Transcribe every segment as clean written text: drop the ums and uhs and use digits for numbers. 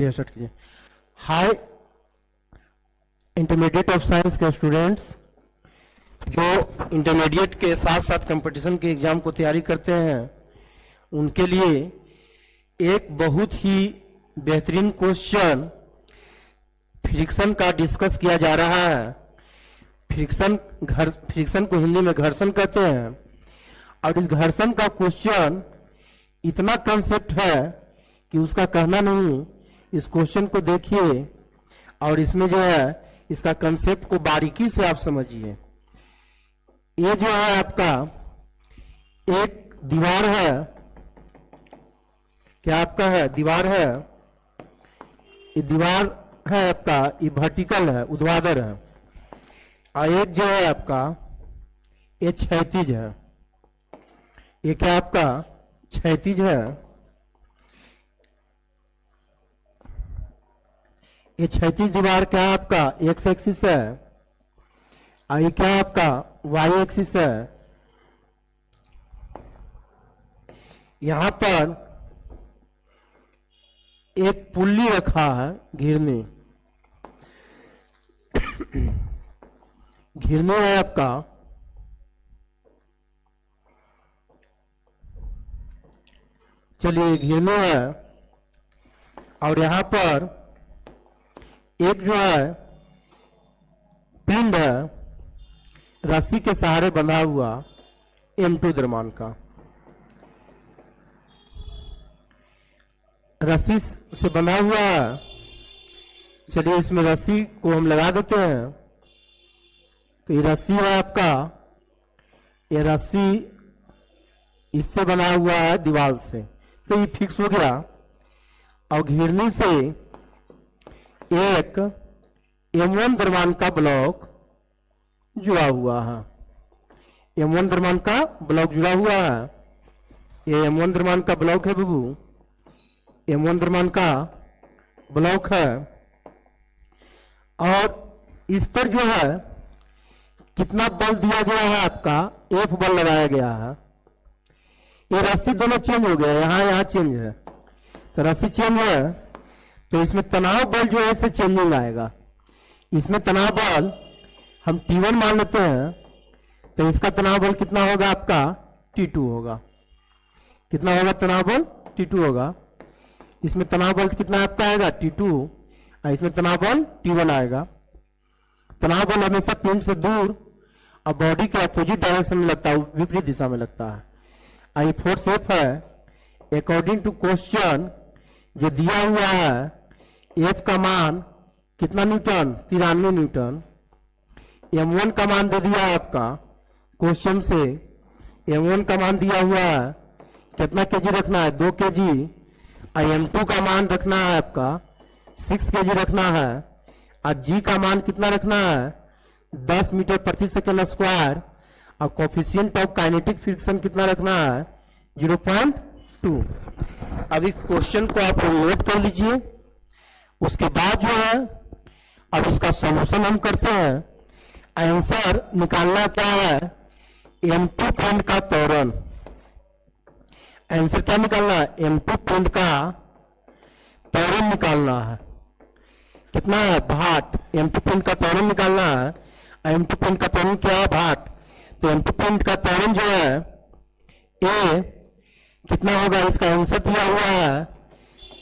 Hi intermediate of science के students जो intermediate के साथ साथ कंपटीशन के एग्जाम को तैयारी करते हैं उनके लिए एक बहुत ही बेहतरीन क्वेश्चन फ्रिक्शन का डिस्कस किया जा रहा है। फ्रिक्शन को हिंदी में घर्षण कहते हैं और इस घर्षण का क्वेश्चन इतना कंसेप्ट है कि उसका कहना नहीं। इस क्वेश्चन को देखिए और इसमें जो है इसका कंसेप्ट को बारीकी से आप समझिए। ये जो है आपका एक दीवार है, क्या आपका है दीवार है, ये दीवार है आपका, ये वर्टिकल है, ऊर्ध्वाधर है, और एक जो है आपका ये क्षैतिज है। ये क्या आपका क्षैतिज है, ये क्षैतिज दीवार क्या आपका एक्स एक्सिस है और ये क्या आपका वाई एक्सिस है। यहां पर एक पुल्ली रखा है घिरनी, घिरनी है आपका, चलिए घिरनी है और यहां पर एक जो है पिंड है रस्सी के सहारे बंधा हुआ M2 द्रव्यमान का, रस्सी से बंधा हुआ है। चलिए इसमें रस्सी को हम लगा देते हैं। तो ये रस्सी है आपका, ये रस्सी इससे बना हुआ है दीवार से, तो ये फिक्स हो गया। और घिरनी से एक M1 द्रव्यमान का ब्लॉक जुड़ा हुआ है, M1 द्रव्यमान का ब्लॉक जुड़ा हुआ है। ये M1 द्रव्यमान का ब्लॉक है बाबू, M1 द्रव्यमान का ब्लॉक है। और इस पर जो है कितना बल दिया गया है आपका, F बल लगाया गया है। ये रस्सी दोनों चेंज हो गया, यहाँ चेंज है, तो रस्सी चेंज है तो इसमें तनाव बल जो है इसे चेंजिंग आएगा। इसमें तनाव बल हम T1 मान लेते हैं, तो इसका तनाव बल कितना होगा आपका T2 होगा। कितना होगा तनाव बल T2 होगा। इसमें तनाव बल कितना आपका आएगा T2 और इसमें तनाव बल T1 आएगा। तनाव बल हमेशा पिंड से दूर और बॉडी के अपोजिट डायरेक्शन में लगता है, विपरीत दिशा में लगता है। आई फोर्स F है अकॉर्डिंग टू क्वेश्चन जो दिया हुआ है, F का मान कितना न्यूटन 93 न्यूटन। M1 का मान दे दिया है आपका क्वेश्चन से, M1 का मान दिया हुआ है कितना केजी रखना है 2 केजी, और M2 का मान रखना है आपका 6 केजी रखना है, और G का मान कितना रखना है 10 मीटर प्रति सेकेंड स्क्वायर, और कोफिशिएंट ऑफ काइनेटिक फ्रिक्शन कितना रखना है 0.2। अभी क्वेश्चन को आप नोट कर लीजिए। उसके बाद जो है अब इसका सॉल्यूशन हम करते हैं। आंसर निकालना क्या है, M2 पिंड का त्वरण। आंसर क्या निकालना है, M2 पिंड का त्वरण निकालना है। कितना है भाट, M2 पिंड का त्वरण निकालना है। M2 पिंड का त्वरण क्या है भाट, तो M2 पिंड का त्वरण जो है A कितना होगा, इसका आंसर दिया हुआ है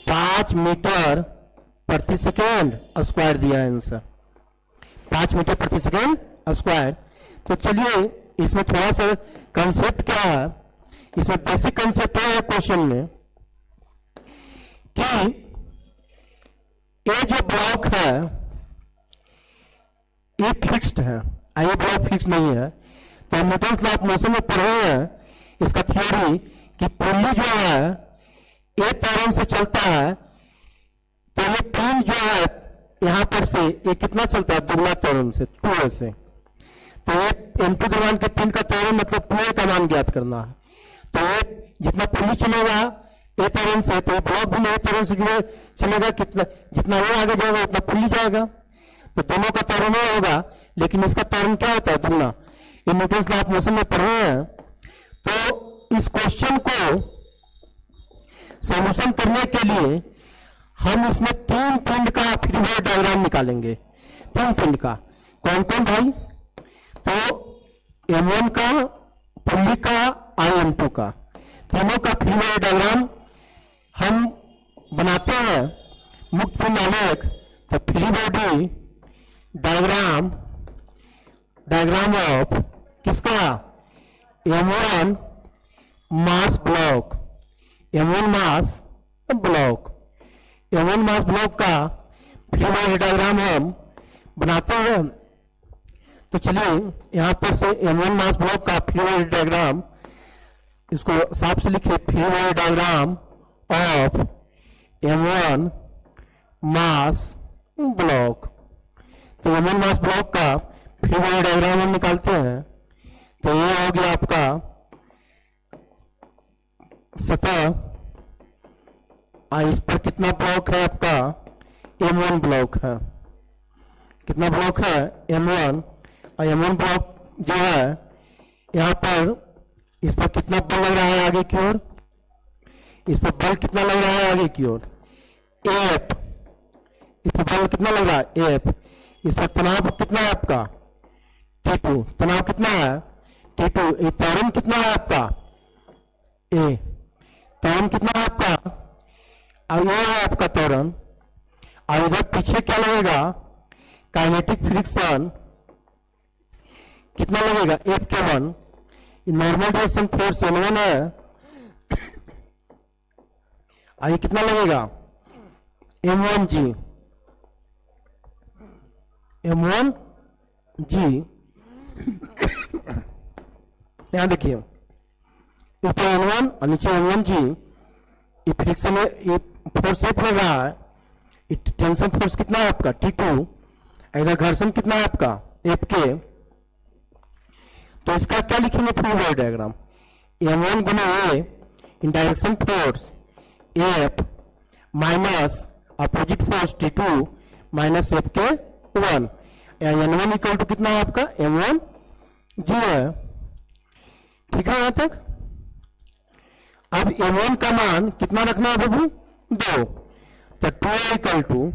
5 मीटर प्रति सेकेंड स्क्वायर दिया है आंसर, 5 मीटर प्रति सेकेंड स्क्वायर। तो चलिए इसमें थोड़ा सा कंसेप्ट क्या है, इसमें बेसिक कंसेप्ट है क्वेश्चन में कि ये जो ब्लॉक है ये फिक्स्ड है, ये ब्लॉक फिक्स नहीं है। तो न्यूटन्स लॉ ऑफ मोशन में पढ़े हैं इसका थ्योरी कि पुल्ली जो है एक त्वरण से चलता है, तो ये पिंड जो है यहां पर से ये कितना चलता है दुगना त्वरण से 2a से। तो ये M2 द्रव्यमान के पिंड का त्वरण मतलब 2a का मान ज्ञात करना है। तो ये जितना पुल्ली चलेगा ए त्वरण से, तो ब्लॉक भी नए त्वरण से जुड़े चलेगा, कितना जितना ये आगे जाएगा उतना पुल्ली जाएगा। तो दोनों का त्वरण नहीं होगा, लेकिन इसका त्वरण क्या होता है दुगना। ये न्यूटन्स लॉ ऑफ मोशन में पढ़े हैं। तो इस क्वेश्चन को सॉल्यूशन करने के लिए हम इसमें 3 पिंड का फ्री बॉडी डायग्राम निकालेंगे। 3 पिंड का कौन कौन भाई? तो M1 का, पुल्ली का, IM2 का, तीनों का फ्री बॉडी डायग्राम हम बनाते हैं। मुक्त पिंड आलेख, तो free body diagram, diagram of किसका? M1 मास ब्लॉक, M1 मास ब्लॉक, M1 मास ब्लॉक का फ्री बॉडी डायग्राम हम बनाते हैं। तो चलिए यहां पर से M1 मास ब्लॉक का फ्री बॉडी डायग्राम, इसको साफ से लिखिए, free body diagram of M1 mass block. तो M1 मास ब्लॉक का फ्री बॉडी डायग्राम हम निकालते हैं। तो ये हो गया आपका सतह, इस पर कितना ब्लॉक है आपका? M1 ब्लॉक है। कितना ब्लॉक है? M1। और M1 ब्लॉक जो है यहां पर, इस पर कितना बल लग रहा है आगे की ओर? इस पर बल कितना लग रहा है आगे की ओर? F। इस पर बल कितना लग रहा है? F। इस पर तनाव कितना है आपका? T2। तनाव कितना है? T2। ये त्वरण कितना है आपका? A। त्वरण कितना है आपका? अब ये है आपका त्वरण। और इधर पीछे क्या लगेगा? काइनेटिक फ्रिक्शन कितना लगेगा? F(k1). Normal direction force N1 है, ये कितना लगेगा? M1G। M1G यहां देखिए, ऊपर N1 और नीचे M1G। ये फ्रिक्शन है, ये फोर्स F लग रहा है। टेंशन फोर्स कितना है आपका? T2। इधर घर्षण कितना है आपका? Fk। तो इसका क्या लिखेंगे फ्री बॉडी डायग्राम? M1 गुना A in direction force F minus opposite force T2 minus Fk1। N1 equal to कितना है आपका? M1G है। ठीक है यहां तक? अब M1 का मान कितना रखना है बाबू? 2। तो 2 इक्वल टू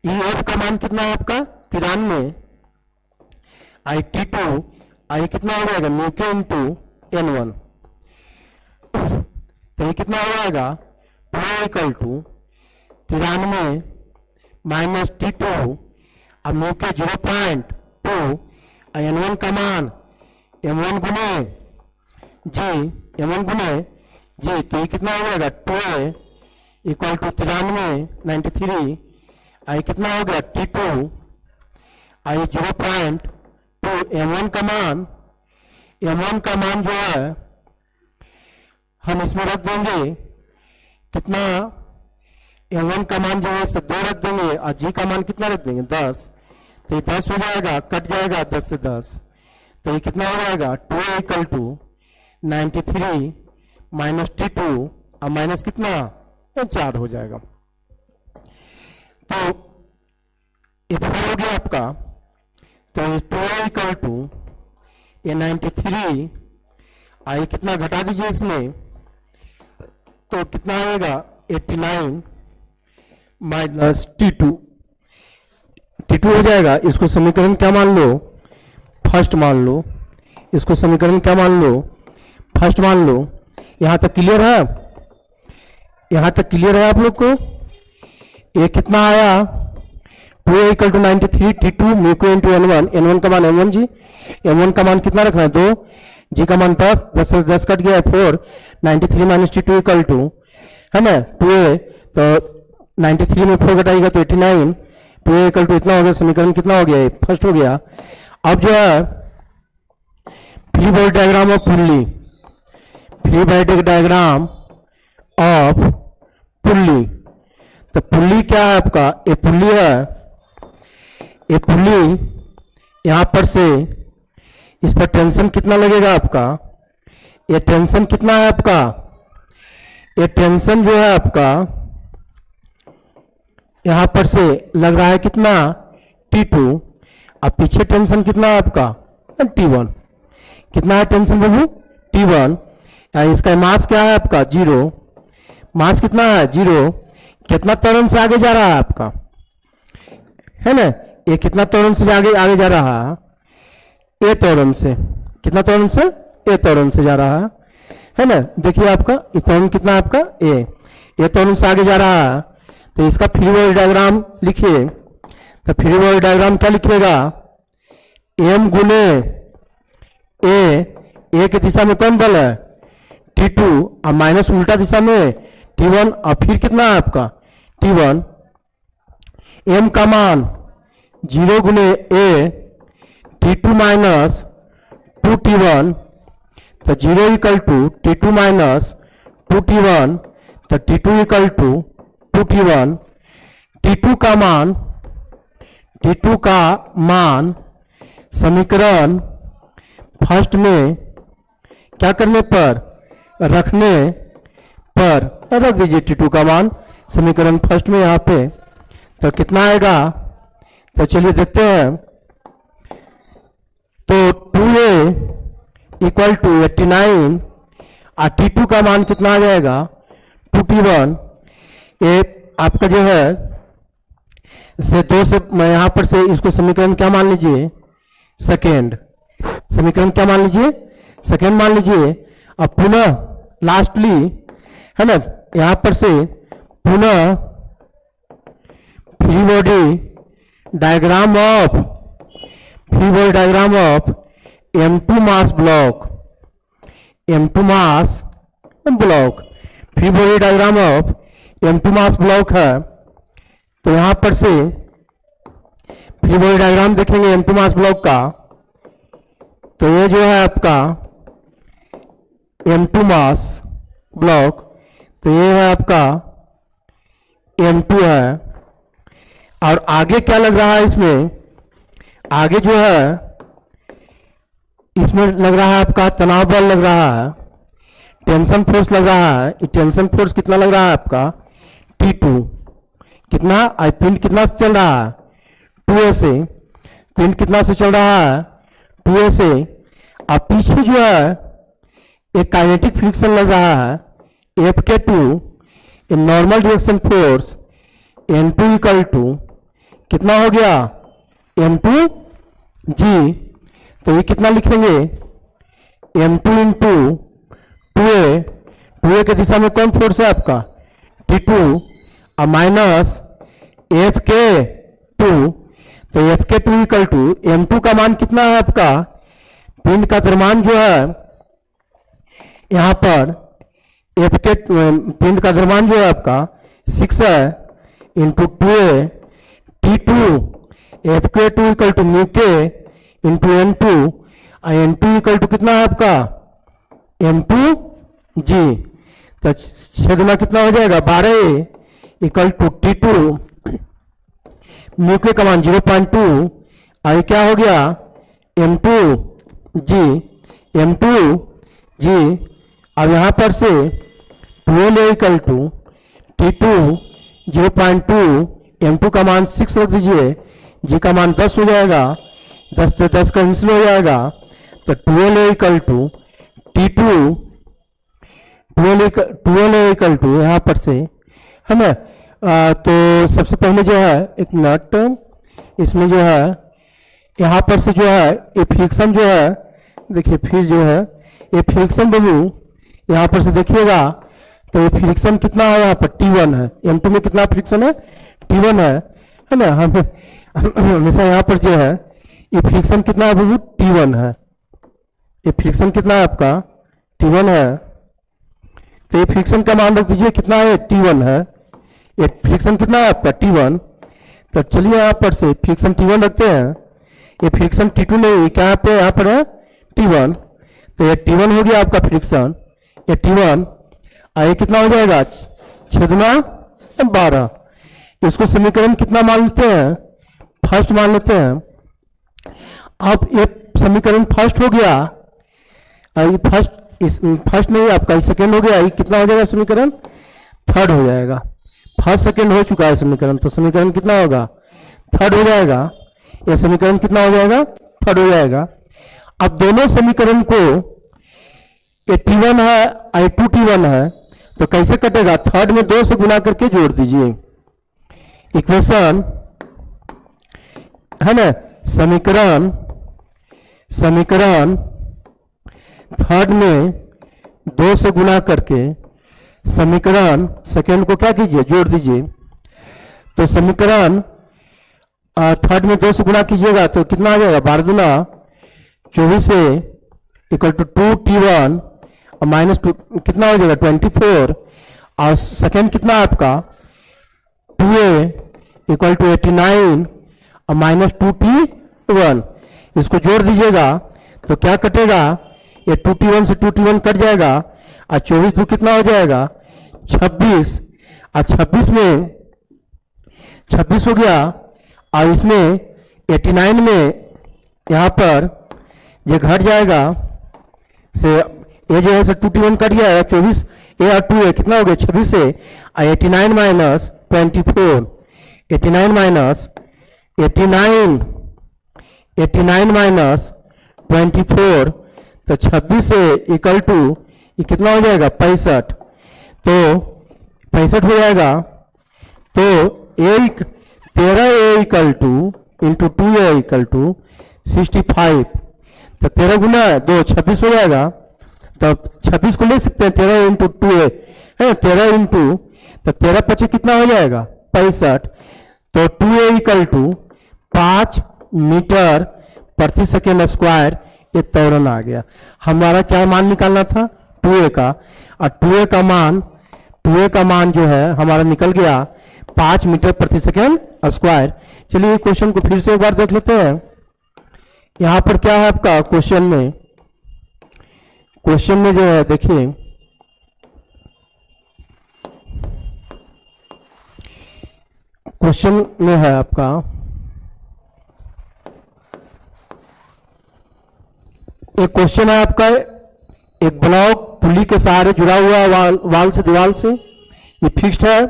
F का मान कितना है आपका? 93। T2 कितना हो जाएगा? Mu into N1। तो ये कितना हो जाएगा? 2 इक्वल टू 93 माइनस T2 अब म्यू के 0.2। N1 का मान M1 गुने G, M1 गुने G। तो ये कितना हो जाएगा? 2 इक्वल टू 93 93। कितना हो गया? T2 0.2। M1 का मान, M1 का मान जो है हम इसमें रख देंगे कितना? M1 का मान जो है 2 रख देंगे और G का मान कितना रख देंगे? 10। तो ये 10 हो जाएगा, कट जाएगा 10 से 10। तो ये कितना हो जाएगा? 2 इक्वल टू 93 माइनस T2 और माइनस कितना? 4 हो जाएगा। तो ये हो गया आपका। तो 2 इक्वल टू ये 93 आइए कितना घटा दीजिए इसमें, तो कितना आएगा? 89 माइनस T2 हो जाएगा। इसको समीकरण क्या मान लो? फर्स्ट मान लो। इसको समीकरण क्या मान लो? फर्स्ट मान लो। यहां तक क्लियर है? यहां तक क्लियर है आप लोग को? ये कितना आया? 2 equal to 93 T2 mu into N1। N1 का मान M1G। M1 का मान कितना रखना है? 2। G का मान 10। 10 से 10 कट गया 4। 93 माइनस T2 इक्वल टू है ना 2A। तो 93 में 4 घटाएगा तो 89। 2A इक्वल टू इतना हो गया। समीकरण कितना हो गया? फर्स्ट हो गया। अब जो है free body diagram of pulley, free body diagram of pulley. तो पुल्ली क्या है आपका? ये पुल्ली है। ये पुल्ली यहां पर से इस पर टेंशन कितना लगेगा आपका? ये टेंशन कितना है आपका? ये टेंशन जो है आपका यहां पर से लग रहा है कितना? T2। अब पीछे टेंशन कितना है आपका? T1। कितना है टेंशन बाबू? T1। इसका मास क्या है आपका? 0। मास कितना है? 0। कितना त्वरण से आगे जा रहा है आपका, है ना, ये कितना त्वरण से आगे आगे जा रहा है, ए त्वरण से, कितना त्वरण से, ए त्वरण से जा रहा है ना। देखिए आपका ये त्वरण कितना है आपका, ए त्वरण से आगे जा रहा है। तो इसका फ्री बॉडी डायग्राम लिखिए। तो फ्री बॉडी डायग्राम क्या लिखिएगा, एम गुने ए की दिशा में कौन बल है, T2, और माइनस उल्टा दिशा में T1, और फिर कितना है आपका T1। एम का मान 0 गुने ए T2 माइनस 2T1, तो 0 equal to T2 minus 2T1, तो T2 equal to 2T1। T2 का मान समीकरण फर्स्ट में क्या करने पर, रखने पर रख दीजिए T2 का मान समीकरण फर्स्ट में यहाँ पे। तो कितना आएगा, तो चलिए देखते हैं। तो 2A इक्वल टू 89, और T2 का मान कितना आ जाएगा 2T1। ये आपका जो है से 2 से मैं यहाँ पर से इसको समीकरण क्या मान लीजिए, सेकेंड, समीकरण क्या मान लीजिए, सेकेंड मान लीजिए। अब पुनः लास्टली, है ना, यहाँ पर से पुनः free body diagram of M2 mass block, M2 mass block, free body diagram of M2 mass block है। तो यहां पर से फ्री बॉडी डायग्राम देखेंगे M2 मास ब्लॉक का। तो ये जो है आपका M2 मास ब्लॉक, तो ये है आपका M2 है। और आगे क्या लग रहा है इसमें, आगे जो है इसमें लग रहा है आपका तनाव बल लग रहा है, टेंशन फोर्स लग रहा है। ये टेंशन फोर्स कितना लग रहा है आपका T2, कितना, आई पिंड कितना से चल रहा है 2A से, पिंड कितना से चल रहा है 2A से। अब पीछे जो है एक काइनेटिक फ्रिक्शन लग रहा है F_K2, normal direction force N2 equal to कितना हो गया M2G। तो ये कितना लिखेंगे M2 इंटू 2A के दिशा में कौन फोर्स है आपका T2, और माइनस F_K2। तो F_K2 इक्वल टू M2 का मान कितना है आपका, पिंड का द्रव्यमान जो है यहाँ पर पिंड का द्रव्यमान जो है आपका 6 है into 2A T2, F_K2 equal to mu k into N2, और N2 इक्वल टू कितना है आपका M2G। तो छेदना कितना हो जाएगा 12A equal to T2, mu के का मान 0.2, और क्या हो गया M2G। अब यहाँ पर से 12A equal to T2 0.2, M2 का मान 6 रख दीजिए, G का मान 10 हो जाएगा, 10 से 10 कैंसिल हो जाएगा। तो 12A equal to T2, 12A equal to यहाँ पर से, है ना। तो सबसे पहले जो है एक नट, इसमें जो है यहाँ पर से जो है ये फ्रिक्शन जो है, देखिए फिर जो है ये फ्रिक्शन बिंदु यहाँ पर से देखिएगा। तो ये फ्रिक्शन कितना है यहाँ पर T1 है, M2 में कितना फ्रिक्शन है T1 है ना। हम हमेशा यहाँ पर जो है ये फ्रिक्शन कितना है बाबू T1 है, ये फ्रिक्शन कितना है आपका T1 है। तो ये फ्रिक्शन का मान रख दीजिए कितना है T1 है, ये फ्रिक्शन कितना है आपका T1। तो चलिए यहाँ पर से फ्रिक्शन T1 रखते हैं, ये फ्रिक्शन T2 नहीं, क्या पे यहाँ पर है T1। तो ये T1 हो गया आपका फ्रिक्शन, ये T1, और ये कितना हो जाएगा छेदना 12। इसको समीकरण कितना मान लेते हैं, फर्स्ट मान लेते हैं। अब ये समीकरण फर्स्ट हो गया, ये फर्स्ट नहीं आपका ये सेकेंड हो गया, ये कितना हो जाएगा समीकरण थर्ड हो जाएगा। फर्स्ट सेकेंड हो चुका है समीकरण, तो समीकरण कितना होगा थर्ड हो जाएगा। यह समीकरण कितना हो जाएगा थर्ड हो जाएगा। अब दोनों समीकरण को ये T1 है I2 T1 है, तो कैसे कटेगा, थर्ड में 2 से गुना करके जोड़ दीजिए। इक्वेशन है ना, समीकरण थर्ड में 2 से गुना करके समीकरण सेकेंड को क्या कीजिए, जोड़ दीजिए। तो समीकरण थर्ड में 2 से गुना कीजिएगा तो कितना आ जाएगा, 12 दूना 24 से इक्वल टू 2t1 और -2 कितना हो जाएगा 24, और सेकेंड कितना आपका 2a इक्वल टू 89 और -2t1, इसको जोड़ दीजिएगा तो क्या कटेगा, ये 2t1 से 2t1 कट जाएगा और 24 दो कितना हो जाएगा 26, और 26 में 26 हो गया, और इसमें 89 में यहाँ पर ये घट जाएगा से ये जो है से 2t1 कट गया, 24 ए और 2 ए कितना हो गया 26 से, और 89 माइनस 24, 89 माइनस 24, तो 26 से इक्वल टू ये कितना हो जाएगा 65, तो 65 हो जाएगा। तो 13a equal to into 2a equal to 65, तो 13 गुना 2 26 हो जाएगा। तब 26 को ले सकते हैं 13 इंटू 2a है, 13 इंटू तो 13 पचे कितना हो जाएगा 65, तो 2a इक्वल टू 5 मीटर प्रति सेकेंड स्क्वायर, ये त्वरण आ गया। हमारा क्या मान निकालना था 2a का, और 2a का मान जो है हमारा निकल गया 5 मीटर प्रति सेकेंड स्क्वायर। चलिए क्वेश्चन को फिर से एक बार देख लेते हैं। यहां पर क्या है आपका क्वेश्चन में जो है देखिए, क्वेश्चन में है आपका एक क्वेश्चन है आपका, एक ब्लॉक पुली के सहारे जुड़ा हुआ है वाल से दीवार से, ये फिक्स्ड है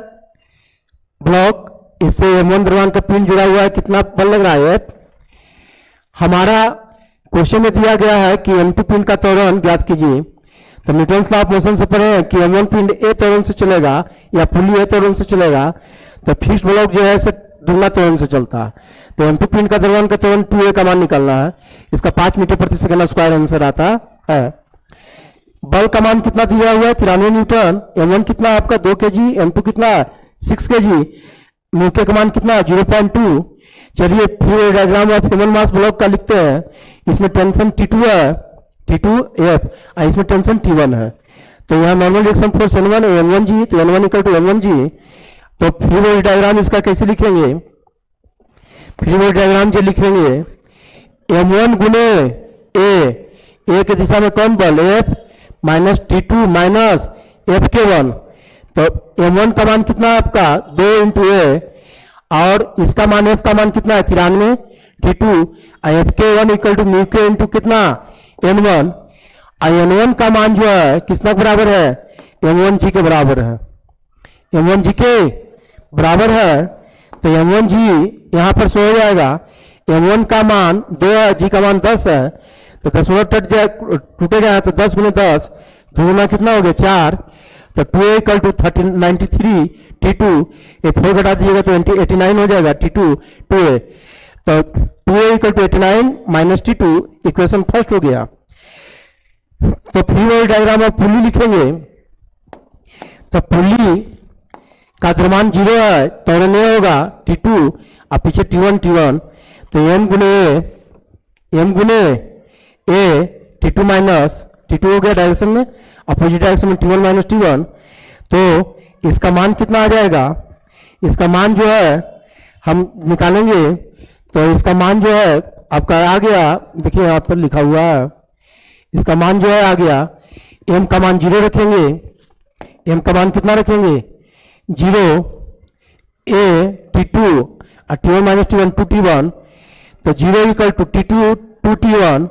ब्लॉक, इससे M1 द्रव्यमान का पिन जुड़ा हुआ है, कितना बल लग रहा है। हमारा क्वेश्चन में दिया गया है कि M2 पिन का त्वरण ज्ञात कीजिए। तो न्यूटन लॉ ऑफ मोशन से पढ़े हैं कि M1 पिन ए त्वरण से चलेगा या पुली ए त्वरण से चलेगा, तो फिक्स्ड ब्लॉक जो है से दुगना त्वरण से चलता है। तो M2 पिन का द्रव्यमान का त्वरण 2a का मान निकालना है, इसका 5 मीटर प्रति सेकंड स्क्वायर आंसर आता है। बल का मान कितना दिया हुआ है 93 न्यूटन, M1 कितना है आपका 2 kg, M2 कितना है 6 kg, म्यूके का मान कितना है 0.2। चलिए फिर diagram of human mass block का लिखते हैं। इसमें टेंशन T2 है, T2F, और इसमें टेंशन T1 है। तो यहाँ नॉर्मल रिएक्शन फोर्स N1 है, N1G, तो N1 इक्वल टू M1G। तो फ्री बॉडी डायग्राम इसका कैसे लिखेंगे, फ्री बॉडी डायग्राम जो लिखेंगे M1 गुने ए के दिशा में कौन बल F minus T2 minus F_K1, तो M1 का मान कितना है आपका 2 इंटू ए, और इसका मान F का मान कितना है 93 T2, और F_K1 equal to mu k into कितना N1, और N1 का मान जो है किसना बराबर है M1G के बराबर है, M1G के बराबर है। तो M1G यहां पर सो हो जाएगा, M1 का मान 2 है, G का मान 10 है, तो 10 टूटेगा तो 10 गुने 10 2 कितना हो गया 4, तो 2a इक्वल टू 93 T2, ये 4 घटा दीजिएगा तो 89 हो जाएगा T2 2a, तो 2a equal to 89 minus T2, equation first हो गया। तो free body diagram of pulley लिखेंगे, तो पुली का द्रव्यमान 0 है, त्वरण ये होगा T2 और पीछे T1, तो m गुने a T2 माइनस T2 हो गया डायरेक्शन में, अपोजिट डायरेक्शन में T1 माइनस T1, तो इसका मान कितना आ जाएगा, इसका मान जो है हम निकालेंगे, तो इसका मान जो है आपका आ गया, देखिए यहाँ पर लिखा हुआ है, इसका मान जो है आ गया, m का मान 0 रखेंगे, m का मान कितना रखेंगे 0, a T2 और T1 माइनस T1 2T1, तो 0 इक्वल टू T2 2T1,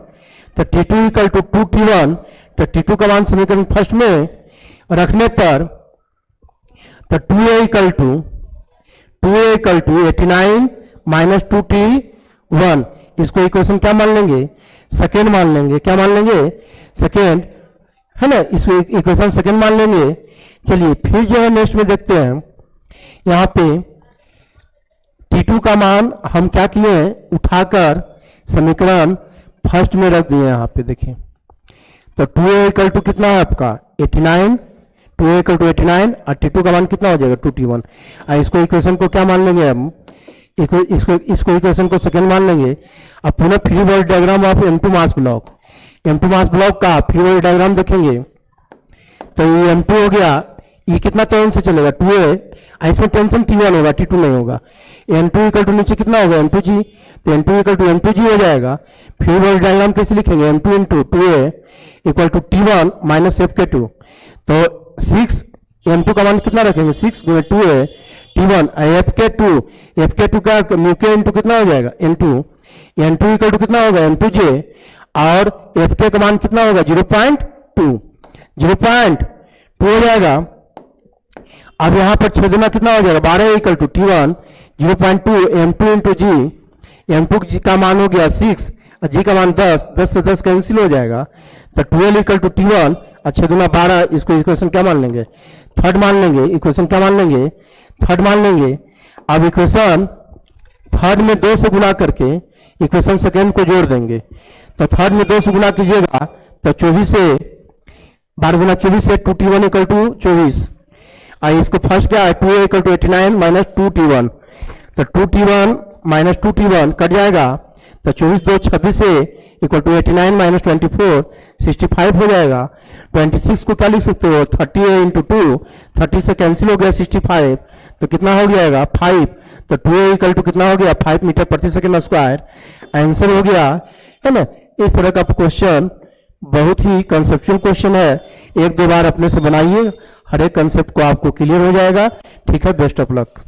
तो T2 इक्वल टू 2T1, तो T2 का मान समीकरण फर्स्ट में रखने पर तो 2a equal to 89 minus 2T1, इसको इक्वेशन क्या मान लेंगे सेकेंड मान लेंगे, क्या मान लेंगे सेकेंड है ना, इसको इक्वेशन सेकेंड मान लेंगे। चलिए फिर जो है नेक्स्ट में देखते हैं, यहाँ पे T2 का मान हम क्या किए हैं, उठाकर समीकरण फर्स्ट में रख दिए। यहाँ पे देखिए, तो 2a इक्वल टू कितना है आपका 89, 2a इक्वल टू 89 और T2 का मान कितना हो जाएगा 2T1। इसको इक्वेशन को क्या मान लेंगे हम, इसको इक्वेशन को सेकंड मान लेंगे। अब पुनः free body diagram of M2 mass block, M2 mass block का फ्री बॉडी डायग्राम देखेंगे तो ये M2 हो गया, ये कितना टेंशन से चलेगा 2a, इसमें टेंशन T1 होगा, T2 नहीं होगा। N2 इक्वल टू नीचे कितना होगा M2G, तो N2 इक्वल टू M2G हो जाएगा। फ्री बॉडी डायग्राम कैसे लिखेंगे, M2 into 2a equal to T1 minus FK2, तो 6 M2 का मान कितना रखेंगे 6 गुणे 2a T1 FK2 का म्यूके इंटू कितना हो जाएगा N2 इक्वल टू कितना होगा M2J और FK का मान कितना होगा 0.2 हो जाएगा। अब यहां पर छेदना कितना हो जाएगा 12 equal to T1 0.2 M2 into G, M2 का मान हो गया 6 और G का मान 10 से 10 कैंसिल हो जाएगा, तो 12 इक्वल टू T1 और छेदना 12, इसको इक्वेशन क्या मान लेंगे थर्ड मान लेंगे, इक्वेशन क्या मान लेंगे थर्ड मान लेंगे। अब इक्वेशन थर्ड में 2 से गुना करके इक्वेशन सेकेंड को जोड़ देंगे, तो थर्ड में 2 से गुना कीजिएगा तो 24 से 12 गुना 24 से 2T1 इक्वल टू 24, और इसको फर्स्ट क्या है 2a equal to 89 minus 2T1, तो 2T1 माइनस 2T1 कट जाएगा, तो 24 2 26 से इक्वल टू 89 माइनस 24 65 हो जाएगा। 26 को क्या लिख सकते हो 30 इंटू 2, 30 से कैंसिल हो गया 65, तो कितना हो जाएगा 5, तो 2a इक्वल टू कितना हो गया 5 मीटर प्रति सेकेंड स्क्वायर, आंसर हो गया है ना। इस तरह का क्वेश्चन बहुत ही कंसेप्चुअल क्वेश्चन है, एक दो बार अपने से बनाइए, हर एक कंसेप्ट को आपको क्लियर हो जाएगा। ठीक है, बेस्ट ऑफ लक।